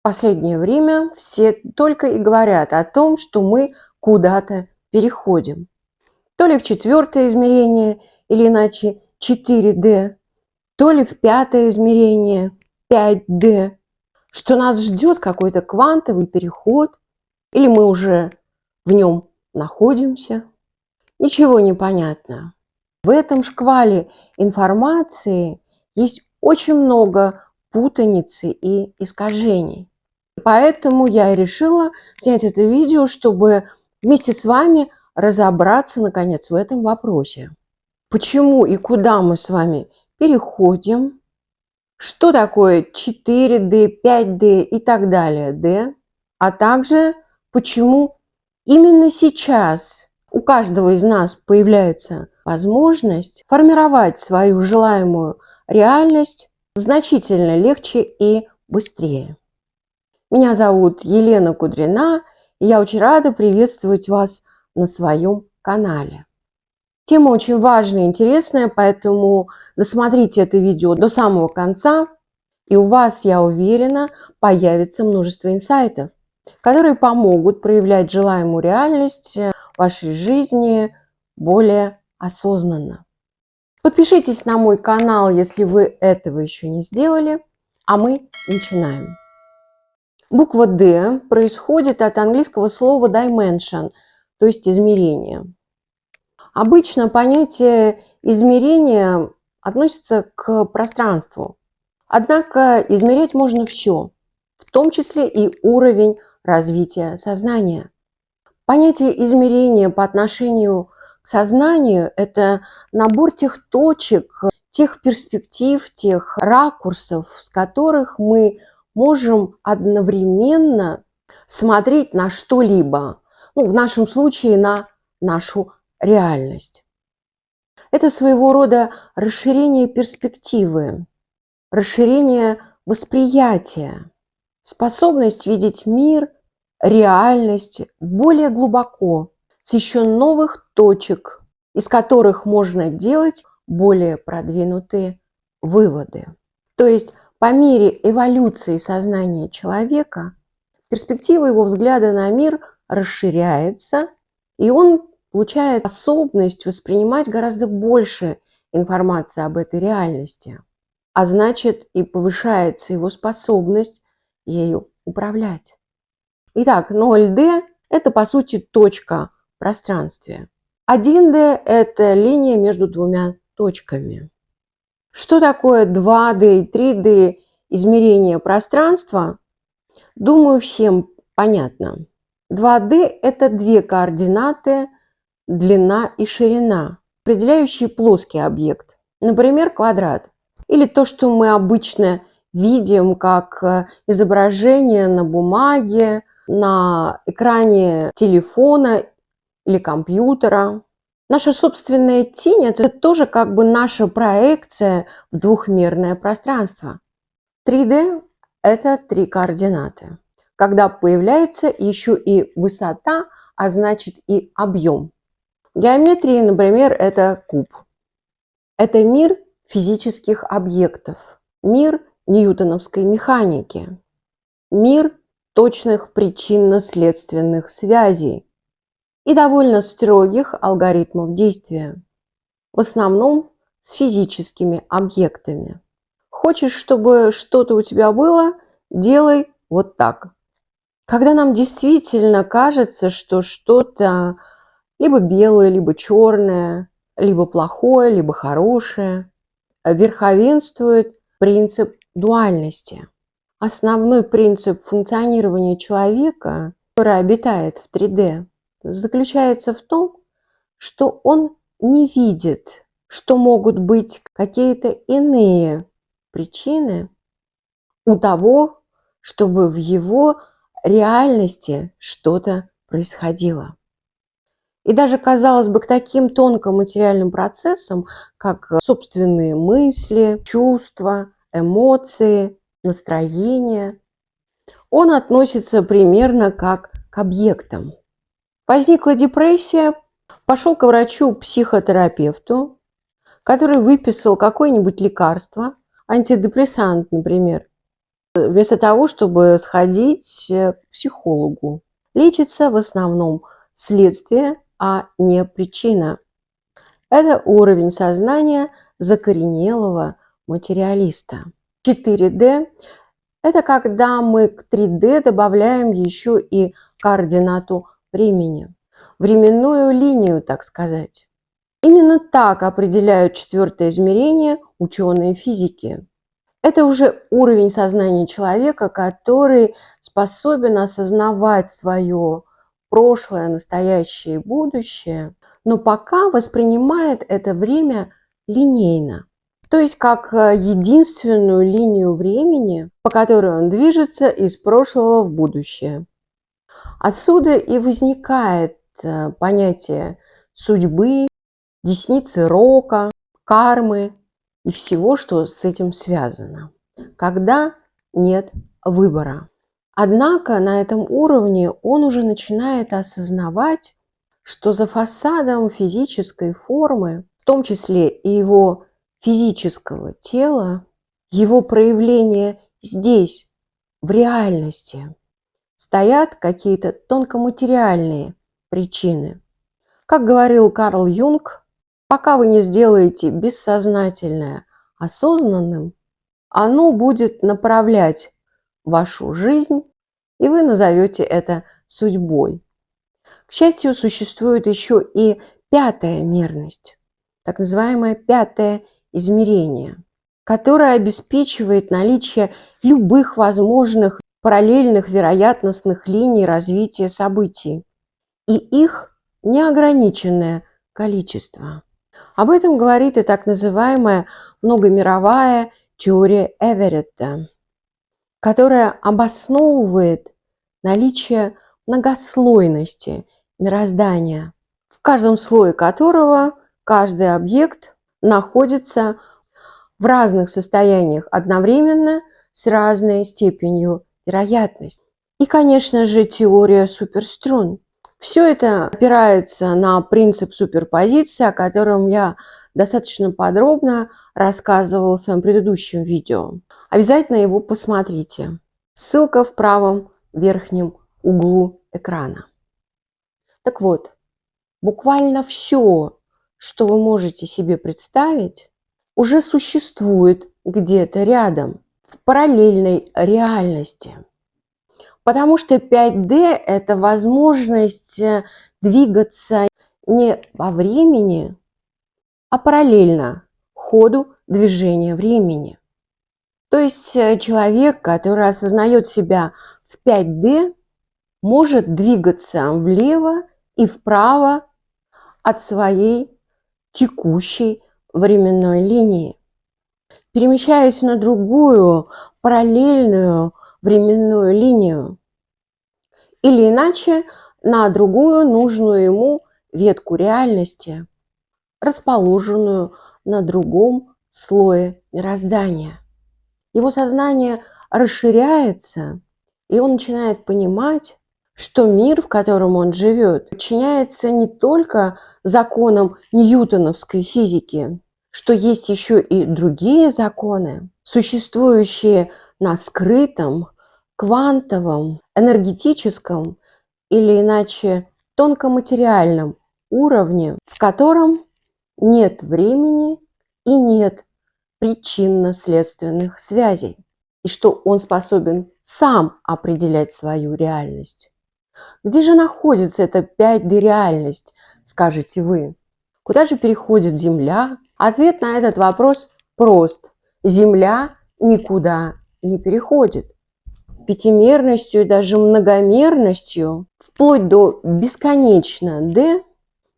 Последнее время все только и говорят о том, что мы куда-то переходим. То ли в четвертое измерение, или иначе 4D, то ли в пятое измерение, 5D, что нас ждет какой-то квантовый переход, или мы уже в нем находимся. Ничего не понятно. В этом шквале информации есть очень много путаницы и искажений. Поэтому я и решила снять это видео, чтобы вместе с вами разобраться, наконец, в этом вопросе. Почему и куда мы с вами переходим, что такое 4D, 5D и так далее, D, а также почему именно сейчас у каждого из нас появляется возможность формировать свою желаемую реальность значительно легче и быстрее. Меня зовут Елена Кудрина, и я очень рада приветствовать вас на своем канале. Тема очень важная и интересная, поэтому досмотрите это видео до самого конца, и у вас, я уверена, появится множество инсайтов, которые помогут проявлять желаемую реальность в вашей жизни более осознанно. Подпишитесь на мой канал, если вы этого еще не сделали, а мы начинаем. Буква D происходит от английского слова dimension, то есть измерение. Обычно понятие измерения относится к пространству. Однако измерять можно все, в том числе и уровень развития сознания. Понятие измерения по отношению к сознанию – это набор тех точек, тех перспектив, тех ракурсов, с которых мы можем одновременно смотреть на что-либо, в нашем случае на нашу реальность. Это своего рода расширение перспективы, расширение восприятия, способность видеть мир, реальность более глубоко, с еще новых точек, из которых можно делать более продвинутые выводы. То есть по мере эволюции сознания человека перспектива его взгляда на мир расширяется, и он получает способность воспринимать гораздо больше информации об этой реальности, а значит и повышается его способность ею управлять. Итак, 0D – это по сути точка в пространстве. 1D – это линия между двумя точками. Что такое 2D и 3D измерение пространства? Думаю, всем понятно. 2D – это две координаты, длина и ширина, определяющие плоский объект, например, квадрат. Или то, что мы обычно видим как изображение на бумаге, на экране телефона или компьютера. Наша собственная тень – это тоже как бы наша проекция в двухмерное пространство. 3D – это три координаты, когда появляется еще и высота, а значит и объем. В геометрии, например, это куб. Это мир физических объектов, мир ньютоновской механики, мир точных причинно-следственных связей и довольно строгих алгоритмов действия, в основном с физическими объектами. Хочешь, чтобы что-то у тебя было, делай вот так. Когда нам действительно кажется, что что-то либо белое, либо черное, либо плохое, либо хорошее, верховенствует принцип дуальности. Основной принцип функционирования человека, который обитает в 3D, заключается в том, что он не видит, что могут быть какие-то иные причины у того, чтобы в его реальности что-то происходило. И даже, казалось бы, к таким тонким материальным процессам, как собственные мысли, чувства, эмоции, настроения, он относится примерно как к объектам. Возникла депрессия, пошел к врачу-психотерапевту, который выписал какое-нибудь лекарство, антидепрессант, например, вместо того, чтобы сходить к психологу. Лечится в основном следствие, а не причина. Это уровень сознания закоренелого материалиста. 4D – это когда мы к 3D добавляем еще и координату времени, временную линию, так сказать. Именно так определяют четвертое измерение ученые физики. Это уже уровень сознания человека, который способен осознавать свое прошлое, настоящее и будущее, но пока воспринимает это время линейно, то есть как единственную линию времени, по которой он движется из прошлого в будущее. Отсюда и возникает понятие судьбы, десницы рока, кармы и всего, что с этим связано, когда нет выбора. Однако на этом уровне он уже начинает осознавать, что за фасадом физической формы, в том числе и его физического тела, его проявления здесь, в реальности, стоят какие-то тонкоматериальные причины. Как говорил Карл Юнг, пока вы не сделаете бессознательное осознанным, оно будет направлять вашу жизнь, и вы назовете это судьбой. К счастью, существует еще и пятая мерность, так называемое пятое измерение, которое обеспечивает наличие любых возможных параллельных вероятностных линий развития событий и их неограниченное количество. Об этом говорит и так называемая многомировая теория Эверетта, которая обосновывает наличие многослойности мироздания, в каждом слое которого каждый объект находится в разных состояниях одновременно с разной степенью вероятности. И, конечно же, теория суперструн. Все это опирается на принцип суперпозиции, о котором я достаточно подробно рассказывала в своем предыдущем видео. Обязательно его посмотрите. Ссылка в правом верхнем углу экрана. Так вот, буквально все, что вы можете себе представить, уже существует где-то рядом, в параллельной реальности. Потому что 5D – это возможность двигаться не во времени, а параллельно ходу движения времени. То есть человек, который осознает себя в 5D, может двигаться влево и вправо от своей текущей временной линии, перемещаясь на другую параллельную временную линию или иначе на другую нужную ему ветку реальности, расположенную на другом слое мироздания. Его сознание расширяется, и он начинает понимать, что мир, в котором он живет, подчиняется не только законам ньютоновской физики, что есть еще и другие законы, существующие на скрытом, квантовом, энергетическом или иначе тонкоматериальном уровне, в котором нет времени и нет причинно-следственных связей, и что он способен сам определять свою реальность. Где же находится эта 5D-реальность, скажете вы? Куда же переходит Земля? Ответ на этот вопрос прост. Земля никуда не переходит. Пятимерностью и даже многомерностью, вплоть до бесконечно D,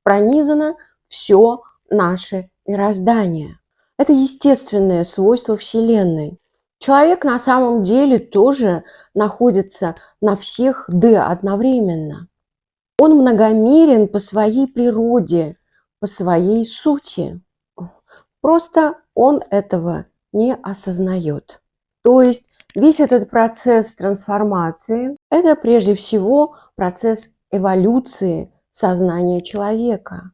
пронизано все наше мироздание. Это естественное свойство Вселенной. Человек на самом деле тоже находится на всех D одновременно. Он многомерен по своей природе, по своей сути. Просто он этого не осознает. То есть весь этот процесс трансформации – это прежде всего процесс эволюции сознания человека.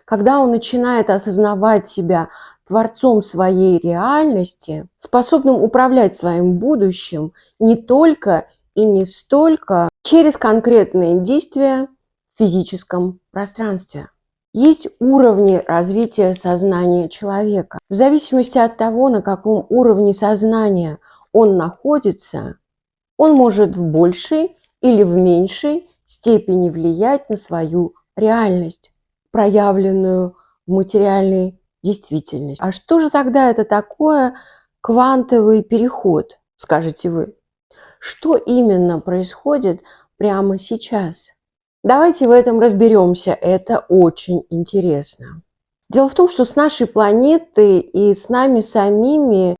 Когда он начинает осознавать себя творцом своей реальности, способным управлять своим будущим не только и не столько через конкретные действия в физическом пространстве. Есть уровни развития сознания человека. В зависимости от того, на каком уровне сознания он находится, он может в большей или в меньшей степени влиять на свою реальность, проявленную в материальной действительности. А что же тогда это такое квантовый переход, скажете вы? Что именно происходит прямо сейчас? Давайте в этом разберемся, это очень интересно. Дело в том, что с нашей планетой и с нами самими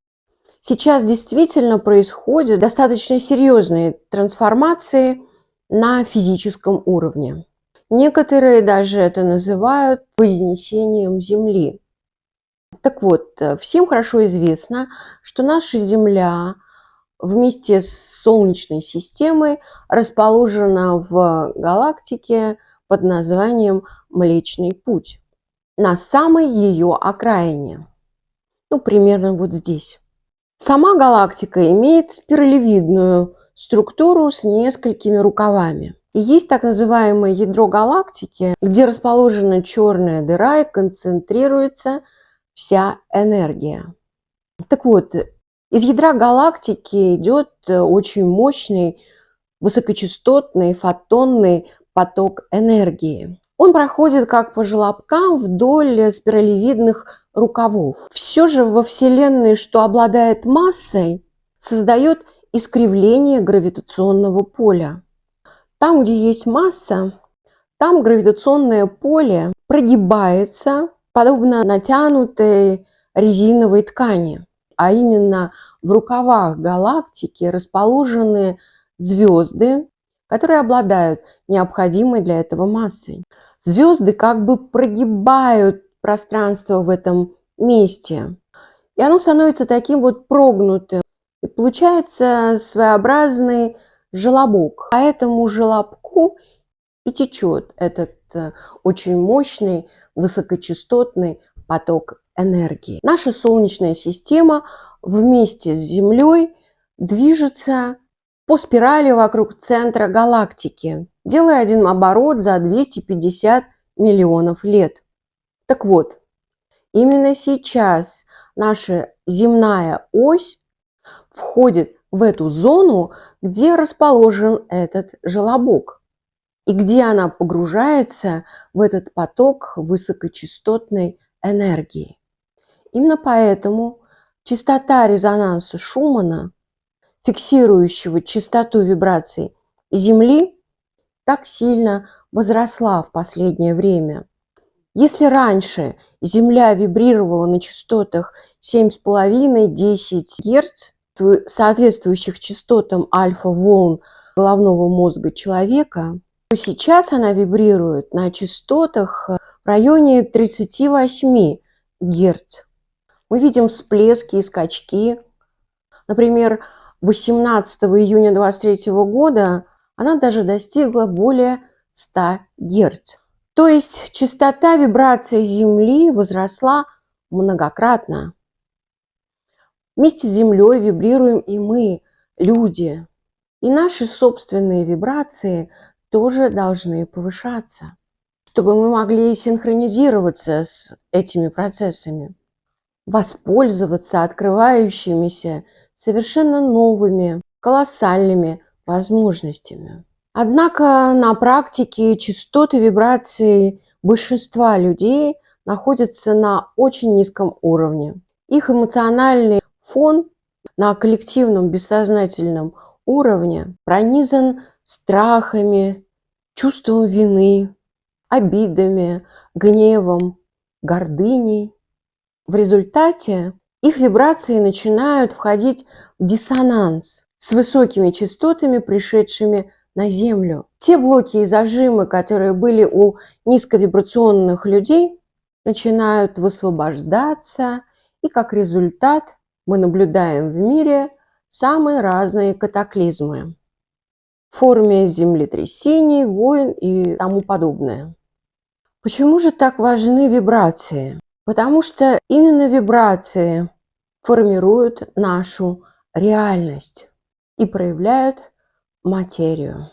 сейчас действительно происходят достаточно серьезные трансформации на физическом уровне. Некоторые даже это называют вознесением Земли. Так вот, всем хорошо известно, что наша Земля вместе с Солнечной системой расположена в галактике под названием Млечный Путь, на самой ее окраине, примерно вот здесь. Сама галактика имеет спиралевидную структуру с несколькими рукавами. И есть так называемое ядро галактики, где расположена черная дыра и концентрируется вся энергия. Так вот, из ядра галактики идет очень мощный высокочастотный фотонный поток энергии. Он проходит как по желобкам вдоль спиралевидных рукавов. Все же во Вселенной, что обладает массой, создает искривление гравитационного поля. Там, где есть масса, там гравитационное поле прогибается, подобно натянутой резиновой ткани. А именно в рукавах галактики расположены звезды, которые обладают необходимой для этого массой. Звезды как бы прогибают пространство в этом месте, и оно становится таким вот прогнутым. И получается своеобразный желобок. По этому желобку и течет этот очень мощный высокочастотный поток энергии. Наша Солнечная система вместе с Землей движется по спирали вокруг центра галактики, делая один оборот за 250 миллионов лет. Так вот, именно сейчас наша земная ось входит в эту зону, где расположен этот желобок, и где она погружается в этот поток высокочастотной энергии. Именно поэтому частота резонанса Шумана, фиксирующего частоту вибраций Земли, так сильно возросла в последнее время. Если раньше Земля вибрировала на частотах 7,5-10 Гц, соответствующих частотам альфа-волн головного мозга человека, то сейчас она вибрирует на частотах в районе 38 Гц. Мы видим всплески и скачки. Например, 18 июня 2023 года она даже достигла более 100 Гц. То есть частота вибраций Земли возросла многократно. Вместе с Землей вибрируем и мы, люди. И наши собственные вибрации тоже должны повышаться, чтобы мы могли синхронизироваться с этими процессами, воспользоваться открывающимися совершенно новыми, колоссальными возможностями. Однако на практике частоты вибраций большинства людей находятся на очень низком уровне. Их эмоциональный фон на коллективном бессознательном уровне пронизан страхами, чувством вины, обидами, гневом, гордыней. В результате их вибрации начинают входить в диссонанс с высокими частотами, пришедшими на Землю. Те блоки и зажимы, которые были у низковибрационных людей, начинают высвобождаться, и как результат мы наблюдаем в мире самые разные катаклизмы в форме землетрясений, войн и тому подобное. Почему же так важны вибрации? Потому что именно вибрации формируют нашу реальность и проявляют материю.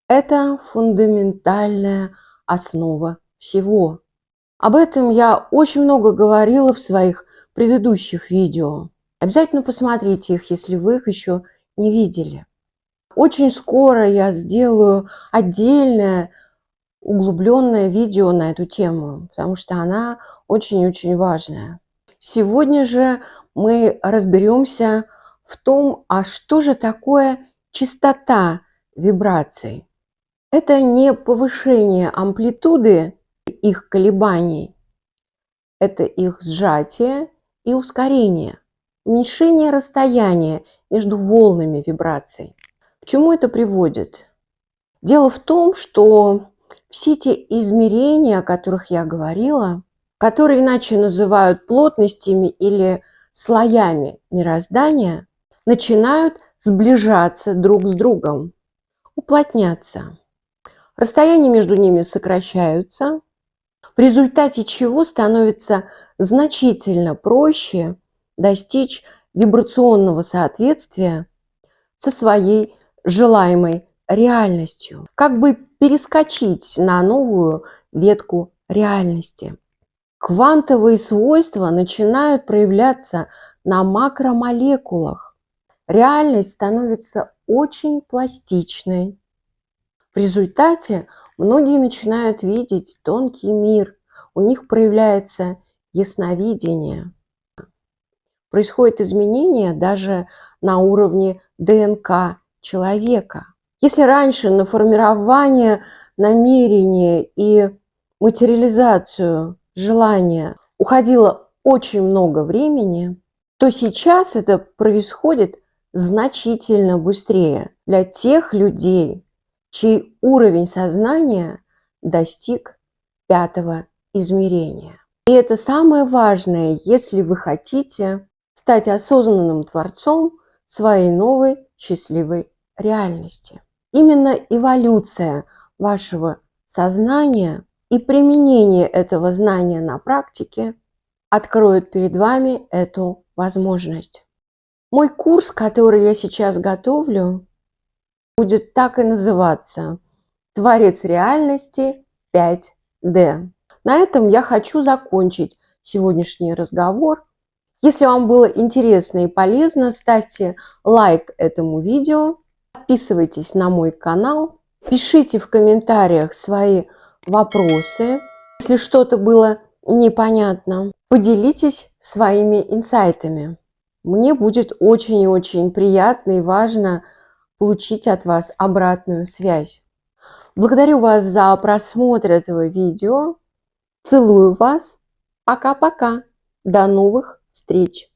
Это фундаментальная основа всего. Об этом я очень много говорила в своих предыдущих видео. Обязательно посмотрите их, если вы их еще не видели. Очень скоро я сделаю отдельное углубленное видео на эту тему, потому что она очень-очень важная. Сегодня же мы разберемся в том, а что же такое частота вибраций. Это не повышение амплитуды их колебаний, это их сжатие и ускорение, уменьшение расстояния между волнами вибраций. К чему это приводит? Дело в том, что все те измерения, о которых я говорила, которые иначе называют плотностями или слоями мироздания, начинают сближаться друг с другом, уплотняться. Расстояния между ними сокращаются, в результате чего становится значительно проще достичь вибрационного соответствия со своей желаемой реальностью, как бы перескочить на новую ветку реальности. Квантовые свойства начинают проявляться на макромолекулах. Реальность становится очень пластичной. В результате многие начинают видеть тонкий мир, у них проявляется ясновидение. Происходит изменение даже на уровне ДНК человека. Если раньше на формирование намерения и материализацию желания уходило очень много времени, то сейчас это происходит значительно быстрее для тех людей, чей уровень сознания достиг 5-го измерения. И это самое важное, если вы хотите стать осознанным творцом своей новой счастливой реальности. Именно эволюция вашего сознания и применение этого знания на практике откроет перед вами эту возможность. Мой курс, который я сейчас готовлю, будет так и называться «Творец реальности 5D». На этом я хочу закончить сегодняшний разговор. Если вам было интересно и полезно, ставьте лайк этому видео, подписывайтесь на мой канал, пишите в комментариях свои вопросы, если что-то было непонятно, поделитесь своими инсайтами. Мне будет очень и очень приятно и важно получить от вас обратную связь. Благодарю вас за просмотр этого видео. Целую вас. Пока-пока. До новых встреч.